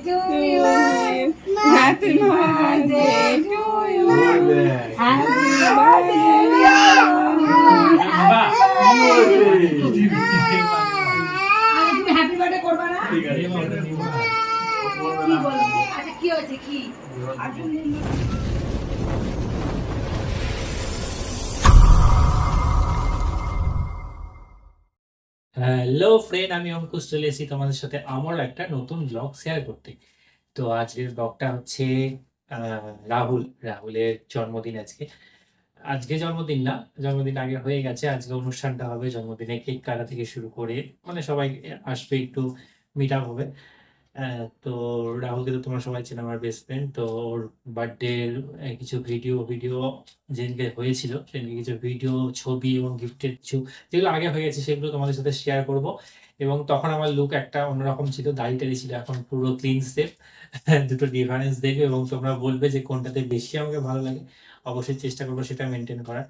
to you. Happy birthday to you. Happy birthday. তুমি happy birthday করবা না? ঠিক আছে। কি বলবো? আচ্ছা কি হয়েছে কি? হ্যালো ফ্রেন্ড, আমি অঙ্কুশ চলে এসেছি তোমাদের সাথে আমার একটা নতুন ব্লগ শেয়ার করতে। তো আজকের ব্লগটা হচ্ছে রাহুলের জন্মদিন। আজকে জন্মদিন না, জন্মদিন আগে হয়ে গেছে। আজকে অনুষ্ঠানটা হবে, জন্মদিনে কেক কাটা থেকে শুরু করে মানে সবাই আসবে, একটু মিট আপ হবে। তো রাহুলকে তো তোমরা সবাই চেনো, আমার বেস্ট ফ্রেন্ড। তো ওর বার্থডের কিছু ভিডিও যেদিনকে হয়েছিল সেদিনকে কিছু ভিডিও, ছবি এবং গিফটের কিছু যেগুলো আগে হয়ে গেছে সেগুলো তোমাদের সাথে শেয়ার করব। এবং তখন আমার লুক একটা অন্যরকম ছিল, দাড়িটারি ছিল, এখন পুরো ক্লিন শেভ। দুটো ডিফারেন্স দেখবে এবং তোমরা বলবে যে কোনটাতে বেশি আমাকে ভালো লাগে। অবশ্যই চেষ্টা করবো সেটা মেনটেন করার।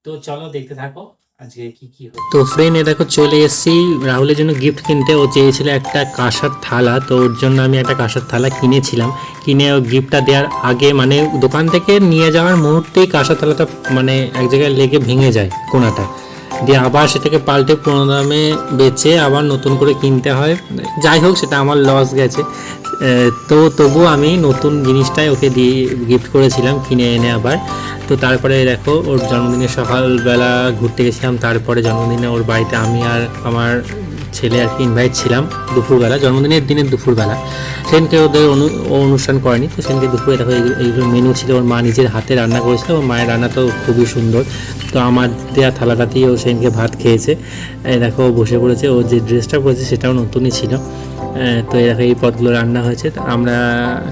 তো চলো দেখতে থাকো আজকে কি কি হচ্ছে। তো ফ্রেন্ড, দেখো চলে এসেছি রাহুলের জন্য গিফট কিনতে। ও চেয়েছিল একটা কাঁসার থালা, তো ওর জন্য আমি একটা কাঁসার থালা কিনেছিলাম। কিনে ও গিফটটা দেওয়ার আগে মানে দোকান থেকে নিয়ে যাওয়ার মুহূর্তেই কাঁসার থালাটা মানে এক জায়গায় লেগে ভেঙে যায় কোনাটা, দিয়ে আবার সেটাকে পাল্টে পুরোনো দামে বেচে আবার নতুন করে কিনতে হয়। যাই হোক, সেটা আমার লস গেছে। তো তবু আমি নতুন জিনিসটাই ওকে দিয়ে গিফট করেছিলাম কিনে এনে আবার। তো তারপরে দেখো ওর জন্মদিনে সকালবেলা ঘুরতে গেছিলাম। তারপরে জন্মদিনে ওর বাড়িতে আমি আর আমার ছেলে আর কি ইনভাইট ছিলাম দুপুরবেলা, জন্মদিনের দিনের দুপুরবেলা। সেদিনকে ওদের অনুষ্ঠান করেনি, তো সেদিনকে দুপুরে দেখো এইগুলো মেনু ছিল। ওর মা নিজের হাতে রান্না করেছিল, ওর মায়ের রান্না তো খুবই সুন্দর। তো আমার দেওয়া থালাটাতেই ও সেদিনকে ভাত খেয়েছে। দেখো বসে পড়েছে, ও যে ড্রেসটা পরেছে সেটাও নতুনই ছিল। তো দেখো এই পদগুলো রান্না হয়েছে, আমরা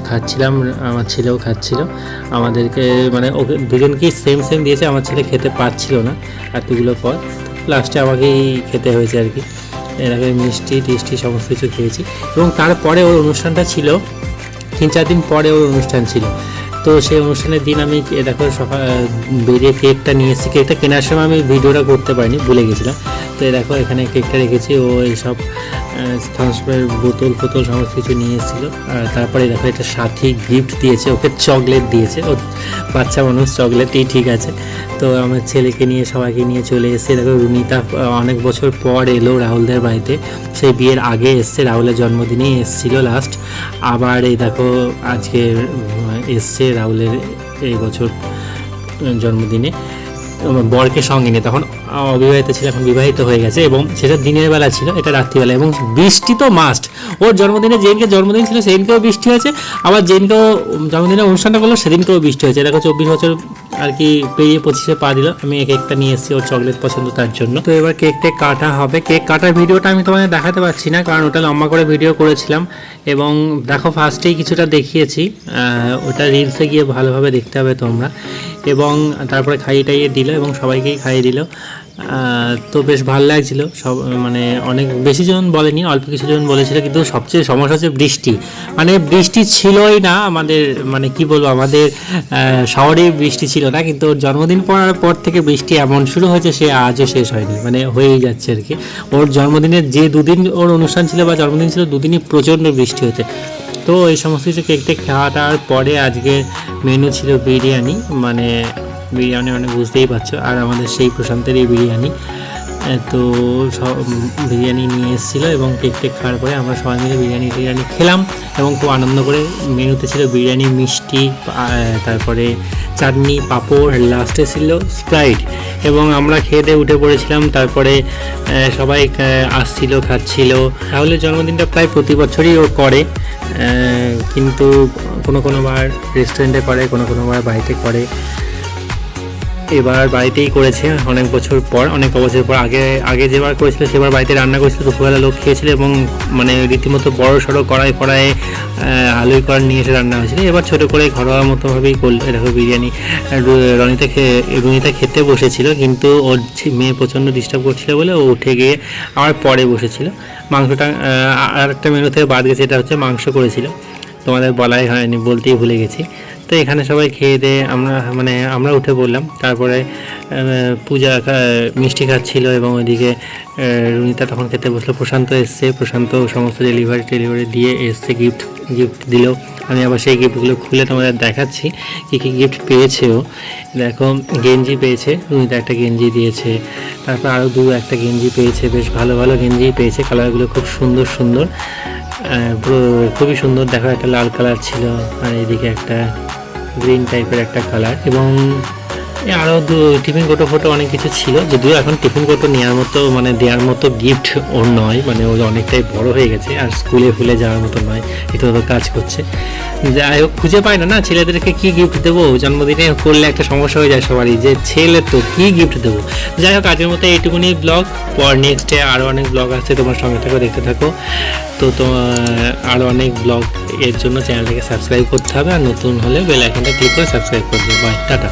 খাচ্ছিলাম, আমার ছেলেও খাচ্ছিল। আমাদেরকে মানে ওকে দুজনকেই সেম দিয়েছে। আমার ছেলে খেতে পারছিল না এতগুলো পদ, লাস্টে আমাকেই খেতে হয়েছে আর কি। এরকম মিষ্টি টিষ্টি সমস্ত কিছু খেয়েছি। এবং তারপরে ওর অনুষ্ঠানটা ছিল, 3-4 দিন পরে ওর অনুষ্ঠান ছিল। তো সেই অনুষ্ঠানের দিন আমি দেখো সকাল বেরিয়ে কেকটা নিয়ে এসেছি। কেকটা কেনার সময় আমি ভিডিওটা করতে পারিনি, ভুলে গেছিলাম। তো দেখো এখানে কেকটা রেখেছি। ও এইসব থামসআপের বোতল সমস্ত কিছু নিয়ে এসেছিলো। আর তারপরে দেখো একটা সাথী গিফট দিয়েছে, ওকে চকলেট দিয়েছে। ও বাচ্চা মানুষ, চকলেটই ঠিক আছে। তো আমার ছেলেকে নিয়ে সবাইকে নিয়ে চলে এসেছে। দেখো রুনিতা অনেক বছর পর এলো রাহুলদের বাড়িতে, সেই বিয়ের আগে এসছে, রাহুলের জন্মদিনেই এসেছিল লাস্ট। আবার এই দেখো আজকে এসছে রাহুলের এই বছর জন্মদিনে বরকে সঙ্গে নিয়ে। তখন অবিবাহিত ছিল, এখন বিবাহিত হয়ে গেছে। এবং সেটা দিনের বেলা ছিল, এটা রাত্রিবেলা। এবং বৃষ্টি তো মাস্ট। ওর জন্মদিনে যেদিনকে জন্মদিন ছিল সেদিনকেও বৃষ্টি হয়েছে, আবার যেদিনকেও জন্মদিনের অনুষ্ঠানটা করলো সেদিনকেও বৃষ্টি হয়েছে। দেখো 24 বছর আর কি পেরিয়ে 25-এ পা দিল। আমি কেকটা নিয়ে এসেছি, ওর চকলেট পছন্দ তার জন্য। তো এবার কেকটা কাটা হবে। কেক কাটার ভিডিওটা আমি তোমাদের দেখাতে পারছি না, কারণ ওটা লম্বা করে ভিডিও করেছিলাম। এবং দেখো ফার্স্টেই কিছুটা দেখিয়েছি, ওটা রিলসে গিয়ে ভালোভাবে দেখতে হবে তোমরা। এবং তারপরে খাইয়ে টাইয়ে দিল এবং সবাইকেই খাইয়ে দিল। তো বেশ ভালো লাগছিল। সব মানে অনেক বেশি জন বলেনি, অল্প কিছু জন বলেছিল। কিন্তু সবচেয়ে সমস্যা হচ্ছে বৃষ্টি, মানে বৃষ্টি ছিলই না আমাদের, মানে কি বলবো, আমাদের শহরে বৃষ্টি ছিল না। কিন্তু ওর জন্মদিন পড়ার পর থেকে বৃষ্টি এমন শুরু হয়েছে, সে আজও শেষ হয়নি, মানে হয়েই যাচ্ছে আর কি। ওর জন্মদিনের যে দুদিন ওর অনুষ্ঠান ছিল বা জন্মদিন ছিল, দুদিনই প্রচণ্ড বৃষ্টি হয়েছে। তো এই সমস্ত কিছু কেকটা খাওয়াটার পরে আজকে মেনু ছিল বিরিয়ানি, মানে বিরিয়ানি মানে বুঝতেই পারছো। আর আমাদের সেই প্রশান্তেরই বিরিয়ানি। তো সব বিরিয়ানি নিয়ে এসেছিলো এবং কেক খাওয়ার পরে আমরা সবাই মিলে বিরিয়ানি খেলাম এবং খুব আনন্দ করে। মেনুতে ছিল বিরিয়ানি, মিষ্টি, তারপরে চাটনি, পাঁপড়, আর লাস্টে ছিল স্প্রাইট। এবং আমরা খেয়ে দিয়ে উঠে পড়েছিলাম। তারপরে সবাই আসছিল, খাচ্ছিল। তাহলে জন্মদিনটা প্রায় প্রতি বছরই ও করে, কিন্তু কোনো বার রেস্টুরেন্টে করে, কোনো বার বাড়িতে করে। এবার বাড়িতেই করেছে অনেক বছর পর। আগে যেবার করেছিল সেবার বাড়িতে রান্না করেছিল, দুপুরবেলা লোক খেয়েছিল এবং মানে রীতিমতো বড় সড়ো কড়াই আলুই কড়াই নিয়ে এসে রান্না হয়েছিল। এবার ছোটো করে ঘরোয়া মতোভাবেই করলো। দেখো বিরিয়ানি রুনিতা খেতে বসেছিল, কিন্তু ওর মেয়ে প্রচণ্ড ডিস্টার্ব করছিল বলে ও উঠে গিয়ে আবার পরে বসেছিল। মাংসটা আর একটা মেনু থেকে বাদ গেছে, এটা হচ্ছে মাংস করেছিল, তোমাদের বলাই হয়নি, বলতেই ভুলে গেছি। তো এখানে সবাই খেয়ে দিয়ে আমরা উঠে পড়লাম। তারপরে পূজা মিষ্টি খাচ্ছিল এবং ওইদিকে রুনিতা তখন খেতে বসলো। প্রশান্ত এসছে, প্রশান্ত সমস্ত ডেলিভারি দিয়ে এসছে, গিফট দিল। আমি আবার সেই গিফটগুলো খুলে তোমাদের দেখাচ্ছি কী কী গিফট পেয়েছে ও। দেখো গেঞ্জি পেয়েছে, রুনিতা একটা গেঞ্জি দিয়েছে, তারপর আরও একটা গেঞ্জি পেয়েছে, বেশ ভালো ভালো গেঞ্জি পেয়েছে, কালারগুলো খুব সুন্দর সুন্দর, খুবই সুন্দর। দেখো একটা লাল কালার ছিল, আর এইদিকে একটা গ্রিন টাইপের একটা কালার, এবং আরও টিফিন কোটো ফটো অনেক কিছু ছিল। যদিও এখন টিফিন কোটো নেওয়ার মতো মানে দেওয়ার মতো গিফট ওর নয়, মানে ও অনেকটাই বড় হয়ে গেছে, আর স্কুলে ফুলে যাওয়ার মতো নয়, রীতিমতো কাজ করছে। যাই হোক, খুঁজে পায় না ছেলেদেরকে কি গিফট দেবো, জন্মদিনে করলে একটা সমস্যা হয়ে যায় সবারই, যে ছেলে তো কি গিফট দেবো। যাই হোক, আজকের মতো এইটুকুনি ব্লগ। পর নেক্সটে আরও অনেক ব্লগ আছে, তোমার সঙ্গে থাকো, দেখতে থাকো। তো আরও অনেক ব্লগ এর জন্য চ্যানেলটাকে সাবস্ক্রাইব করতে হবে, আর নতুন হলে বেল আইকনটা ক্লিক করে সাবস্ক্রাইব করে দেবো। Bye, tata.